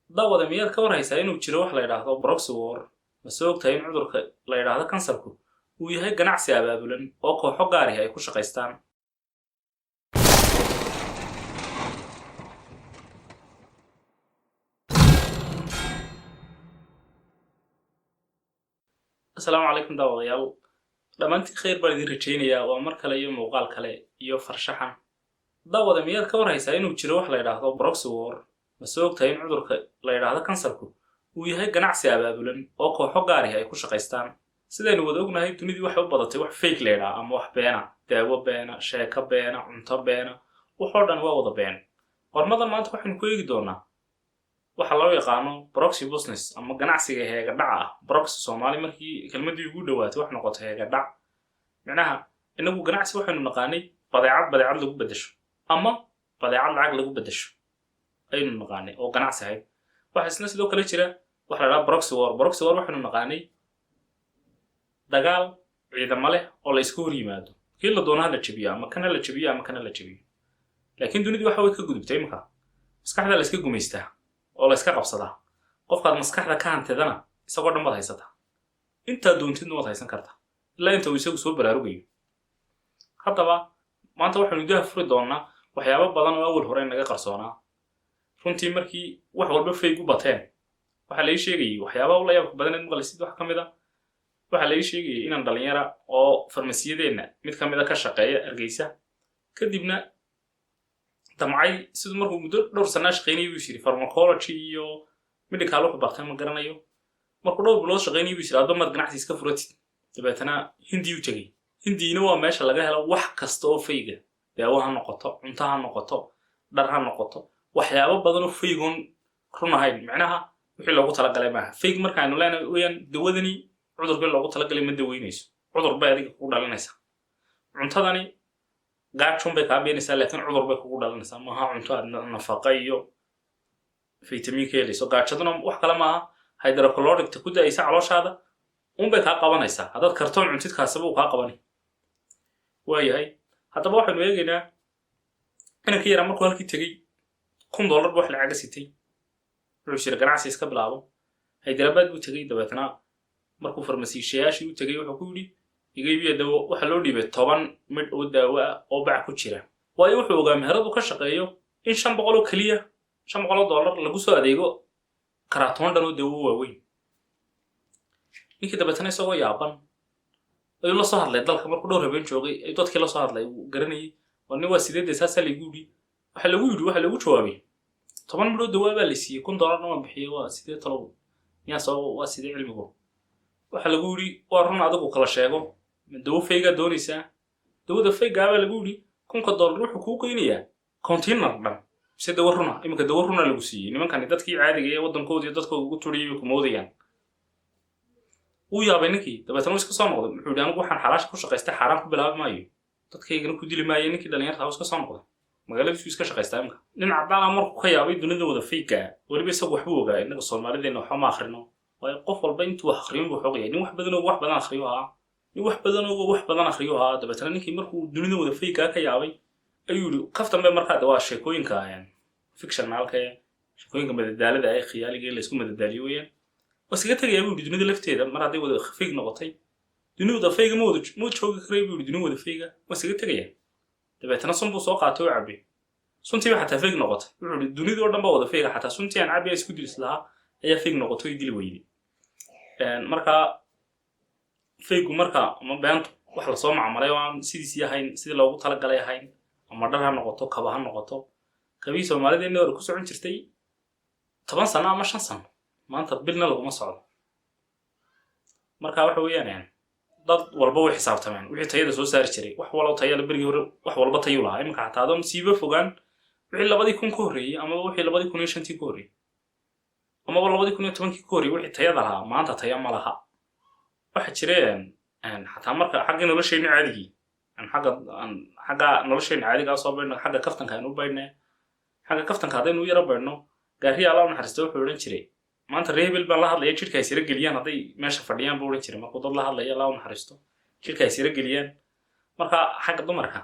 daawada miyaad ka warhaysaa inuu jiro wax la yidhaahdo proxy war mase ogtahay in cudurka la yidhaahdo kansarku uu yahay ganacsi abaabulan oo kooxo gaar ah ay ku shaqaystaan. asalaamu calaykum daawadayaal, dhammaantiin khayr baan idin rajaynayaa. waa mar kale iyo muuqaal kale iyo farshaxan. daawada miyaad ka warhaysaa inuu jiro wax la yidhaahdo proxy war mase ogtahay in cudurka la yidhaahdo kansarku uu yahay ganacsi abaabulan oo kooxo gaar ah ay ku shaqaystaan. sidaynu wada ognahay dunidii waxay u badatay wax fake la yidhaah ama wax beena, daawo beena, sheeko beena, cunto beena, waxoo dhan waa wada been. qormadan maanta waxaynu ku eegi doonaa waxa loo yaqaano proxy business ama ganacsiga heega dhaca ah. proxy Soomaali markii kelmadii ugu dhawaatay wax noqotay heega dhac. macnaha inagu ganacsi waxaynu naqaanay badeecad lagu bedesho ama badeecad lacag lagu bedesho aynu naqaanay oo ganacsi ahayd. waxa isna sidoo kale jira wax la yiraahdo proxy war. proxy war waxaynu naqaanay dagaal ciidamo leh oo la isku hor yimaado, kii la doonaha la jabiyo ama kana la jabiyo ama kana la jabiyo. laakiin dunidii waxa way ka gudubtay imika maskaxda la iska gumaystaa oo la iska qabsadaa. qofkaad maskaxda ka hantidana isagoo dhan baad haysataa, intaa doontidna waad haysan kartaa ilaa inta uu isagu soo baraarugayo. haddaba maanta waxaynu idaha furi doonaa waxyaabo badan oo awal hore naga qarsoonaa. runtii markii wax walba fayg u bateen waxaa la ii sheegayay waxyaaba la yaabka badan ee maqlaysid. wax ka mid ah waxaa la ii sheegayay inaan dhalinyara oo farmasiyadeenna mid ka mid a ka shaqeeya Hargeysa, kadibna damcay sidoo markuu muddo dhowr sano shaqeynayay buu yiri pharmacology iyo medical wax bartay ma garanayo. markuu dhowr bilood shaqeynayay buu yiri adoomad ganacsi iska furatid. dabeetana Hindi u tagay. Hindiina waa meesha laga helo wax kasta oo fayga, daawo ha noqoto, cunto ha noqoto, dhar ha noqoto, waxyaabo badan oo faygun run ahayn. macnaha wixii loogu talagalay maaha fayg. markaanu leenahay weeyaan dawadani cudurka loogu talagalay ma daweynayso, cudur bay adiga kugu dhalinaysaa. cuntadani gaajun bay kaa beenaysaa laakiin cudur bay kugu dhalinaysaa. maaha cunto aad nafaqo iyo fitamiin ka helayso. gaajaduna wax kale maaha hydrochloric ku daaysa calooshaada bay kaa qabanaysaa. haddaad kartoon cuntid kaasaba uu kaa qabanay. waayahay, haddaba waxaynu eegaynaa inankii yaraa markuu halkii tegey $1,000 wax lacaga sitay. wuxuu yiri ganacsi iska bilaabo. Hyderabad buu tegey. dabeetana markuu farmasiishayaashii u tegey wuxuu ku yiri iga iibiya dawo. waxa loo dhiibay 10 mid oo daawo ah oo bac ku jira. waayo wuxuu ogaa meheradu ka shaqeeyo in $500 oo kaliya $500 lagu soo adeego karatoon dhan oo dawo waaweyn. ninkii dabeetana isagoo yaaban ayuu la soo hadlay dalka. markuu dhowr habeen joogay ay dadkii la soo hadlay uu garanayay wadni waa sideed saas lagu yiri. waxa lagu jawaabay 10 mid oo dawo baa la siiyay $1,000 ma bixiyo. waa sidee talo yaa soo waa sidee cilmigu. waxa lagu yiri waa run adigu kala sheego dawo fayga doonaysaa. dawada fayga baa lagu yiri $1,000 wuxuu ku qeynayaa container dhan si dawo runa. imika dawo runa lagu siiyay. nimankani dadkii caadiga ee wadankoodii dadkooda ugu turiyay ku moodayaan. uu yaabay ninkii. dabeetana iska soo noqday. wuxuu yiri anigu waxaan xalaash ku shaqaystay xaraan ku bilaabi maayo, dadkaygana ku dili maayo. ninkii dhalinyarada iska soo noqday magaaladiisu iska shaqaystaa. imika dhinaca daan markuu ka yaabay dunida wada fayga waliba isagu waxba ogaa. inaga Soomaalideena waxa ma akhrino. waayo qof walba intuu wax akhriyo buu xoogay. nin wax badan akhriyo ahaa. dabeetana ninkii markuu dunida wada fayga ka yaabay ayuu yiri kaftan bay markaa waa sheekooyinka fictionalka sheekooyinka madadaalada ay khiyaaliga la isku madadaaliyo weeyaan. wasiga tagay buu yiri dunida lafteeda mar haday wada fayg noqotay. dunida fayga ma joogi karay buu yiri. dunida wada fayga wasiga tagay. dabeetana sunbuu soo qaatay oo cabay. suntii waxa taa fayg noqotay. wuxuu yiri dunida oo dhan ba wada fayga xataa suntii aan cabay isku dilis lahaa ayaa fayg noqotay dil weeyay. marka faygu marka ma beento wax la soo macmaray oo aan sidiisii ahayn sidii loogu talagalay ahayn ama dhar ha noqoto, kaba ha noqoto. kabii Soomaalideena hore ku socon jirtay 10 sano ama 5 sano maanta bilna lagu ma socdo. marka waxa weeyaan dad walba way xisaabtamaan wixii tayada soo saari jiray. wax walba tayada berigi hore wax walba tayo lahaa. imika xataa adoon siiba fogaan wixii 2000 ka horeeyay ama wixii 2005 ka horeeyay ama 2010 ka horeeyay wixii tayada lahaa maanta tayo ma laha. waxa jireen xataa marka xagga nolosheenna caadiga xagga nolosheenna caadiga soo baydhna xagga kaftanka aynu baydhnaa. xagga kaftanka hadaynu yara baydhno gaariya Allah naxariisto wuxuu oran jiray maanta reebel baan la hadlaya jirka ay sira geliyaan haday meesha fadhiyaan buu oran jiray. markuu dad la hadlaya Allah naxariisto jirka ay sira geliyaan. marka xagga dumarka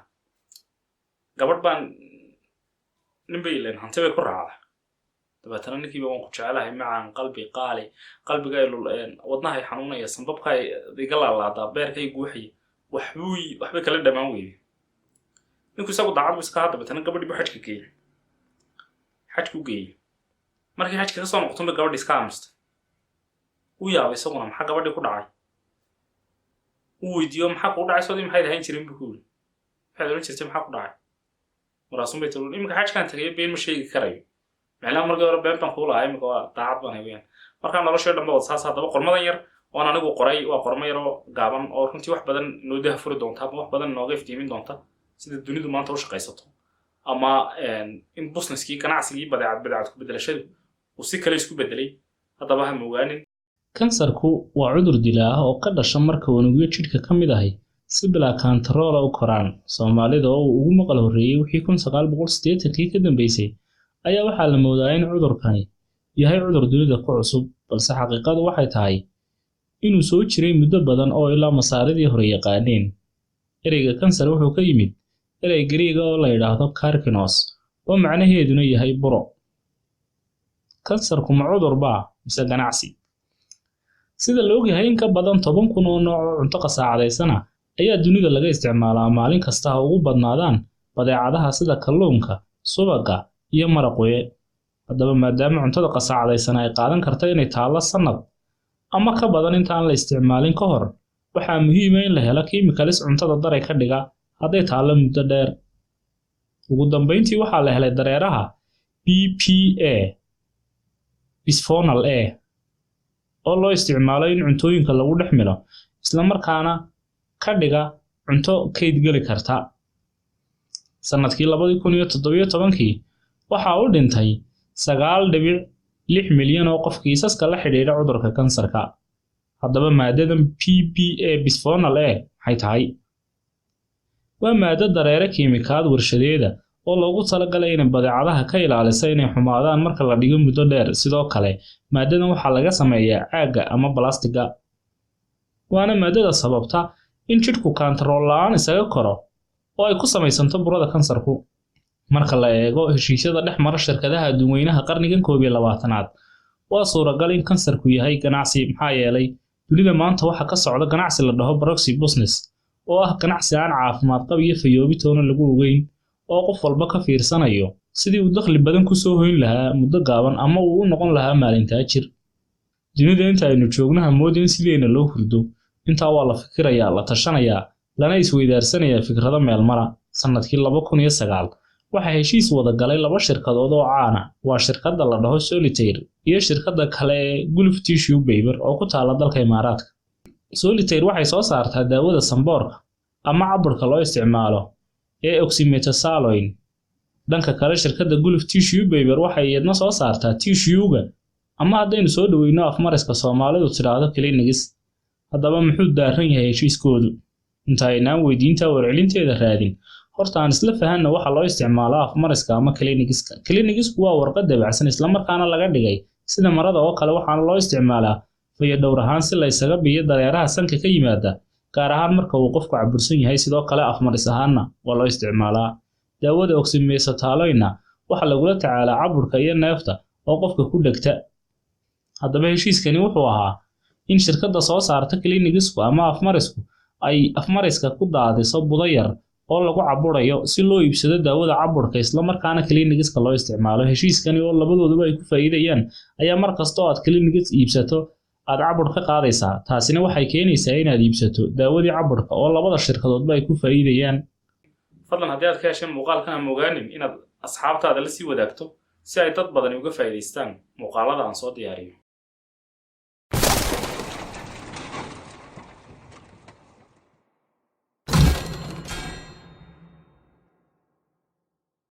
gabadh baan nin bay leen hanti bay ku raacday. dabeetana ninkiiba waan ku jecelahay macaan qalbi qaali qalbiga wadnahay xanuunaya sanbabka iga laalaadaa beerkay guuxaya waxbay kala dhamaan weyday ninku isagu daacad buu iska haa dabeetana gabadhii buu xajka geeyey xajku geeyey markii xajka ka soo noqotonba gabadhii iska aamustay u yaabay isaguna maxaa gabadhii ku dhacay uu weydiiyo maxaa kugu dhacay soodii maxayd ahayn jirin buu ku yidhi waxaad odhan jirtay maxaa ku dhacay maraasun bay tiri iminka xajkaan tagayo been ma sheegi karayo macnaha markii hore been baan kuu lahaa iminka waa daacad baan hayween markaa noloshii dhanba wad saas haddaba qormadan yar oon anigu qoray waa qormo yaroo gaaban oo runtii wax badan noo daha furi doonta ama wax badan nooga iftiimin doonta sida dunidu maanta u shaqaysato ama in businesskii ganacsigii badeecad ku bedelashadu uu si kale isku bedelay haddaba ha mogaanin kansarku waa cudur dilaa ah oo ka dhasha marka unugyo jidhka ka mid ahay si bilaa kantaroola u koraan soomaalida oo uu ugu maqal horreeyey wixii 1980kii ka dambeysay ayaa waxaa la moodaa in cudurkani yahay cudur dunida ku cusub balse xaqiiqadu waxay tahay inuu soo jiray muddo badan oo ilaa masaaridii hore yaqaaneen ereyga kansar wuxuu ka yimid erey Giriiga oo la yidhaahdo karkinos oo macnaheeduna yahay buro kansarku ma cudur baa mise ganacsi sida la ogyahay in ka badan 10,000 oo nooc oo cunto qasaacadaysana ayaa dunida laga isticmaalaa maalin kasta ha ugu badnaadaan badeecadaha sida kalluunka subaga iyo maraqooye haddaba maadaama cuntada qasaacadaysan ay qaadan karta inay taallo sanad ama ka badan intaan la isticmaalin ka hor waxaa muhiim ah in la helo kiimikalis cuntada daray ka dhiga hadday taallo muddo dheer ugu dambeyntii waxaa la helay dareeraha BPA bisphenol A oo loo isticmaalo in cuntooyinka lagu dhex milo isla markaana ka dhiga cunto kayd geli karta sanadkii 2017kii waxa uu dhintay 9.6 milyan oo qof kiisaska la xidhiidha cudurka kansarka haddaba maadadan BPA bisphenol A maxay tahay waa maaddo dareere kiimikaad warshadeeda oo loogu talagalay in badeecadaha ka ilaalisa inay xumaadaan marka la dhigo muddo dheer sidoo kale maadadan waxaa laga sameeyaa caaga ama balastiga waana maadada sababta in jidhku kantarool la'aan isaga koro oo ay ku samaysanto burada kansarku marka la eego heshiisyada dhex mara shirkadaha dadweynaha qarnigan 21aad waa suuragal in kansarku yahay ganacsi maxaa yeelay dunida maanta waxa ka socda ganacsi la dhaho proxy business oo ah ganacsi aan caafimaad qab iyo fayoobi toona lagu ogeyn oo qof walba ka fiirsanayo sidii uu dakhli badan ku soo hoyn lahaa muddo gaaban ama uu u noqon lahaa maalintaa jir dunida inta aynu joognaha moodin sideena loo hurdo intaa waa la fikirayaa la tashanayaa lana isweydaarsanayaa fikrado meel mara sanadkii 2009 waxaa heshiis wada galay 2 shirkadood oo caan ah waa shirkadda la dhaho Solitaire iyo shirkadda kale Gulf Tissue Paper oo ku taala dalka Imaaraadka Solitaire waxay soo saartaa daawada samboorka ama caburka loo isticmaalo ee oxymetazoline dhanka kale shirkadda Gulf Tissue Paper waxay iyadna soo saartaa tissue-ga ama haddaynu soo dhaweyno afmariska Soomaalidu tiraahdo clinics haddaba muxuu daaran yahay heshiiskoodu inta aynaan weydiinta warcelinteeda raadin horta aan isla fahanno waxa loo isticmaalaa afmariska ama clinics waa warqad dabacsan isla markaana laga dhigay sida marada oo kale waxaana loo isticmaalaa faya dhowr ahaan si la isaga biyo dareeraha sanka ka yimaada gaar ahaan marka uu qofku cabursan yahay sidoo kale afmaris ahaanna waa loo isticmaalaa daawada oxymetazoline waxa lagula tacaalaa caburka iyo neefta oo qofka ku dhegta haddaba heshiiskani wuxuu ahaa in shirkadda soo saarta clinicsku ama afmarisku ay afmariska ku daadiso budo yar oo lagu caburayo si loo iibsado daawada caburka isla markaana clinicska loo isticmaalo heshiiskani oo labadooduba ay ku faa'iidayaan ayaa mar kasta oo aad clinics iibsato aad cabur ka qaadaysaa taasina waxay keenaysaa inaad iibsato daawadii caburka oo labada shirkadoodba ay ku faa'iidayaan fadlan haddii aad ka hesheen muuqaalkan ha mogaanin inaad asxaabtaada la sii wadaagto si ay dad badan uga faa'iidaystaan muuqaalada aan soo diyaariyo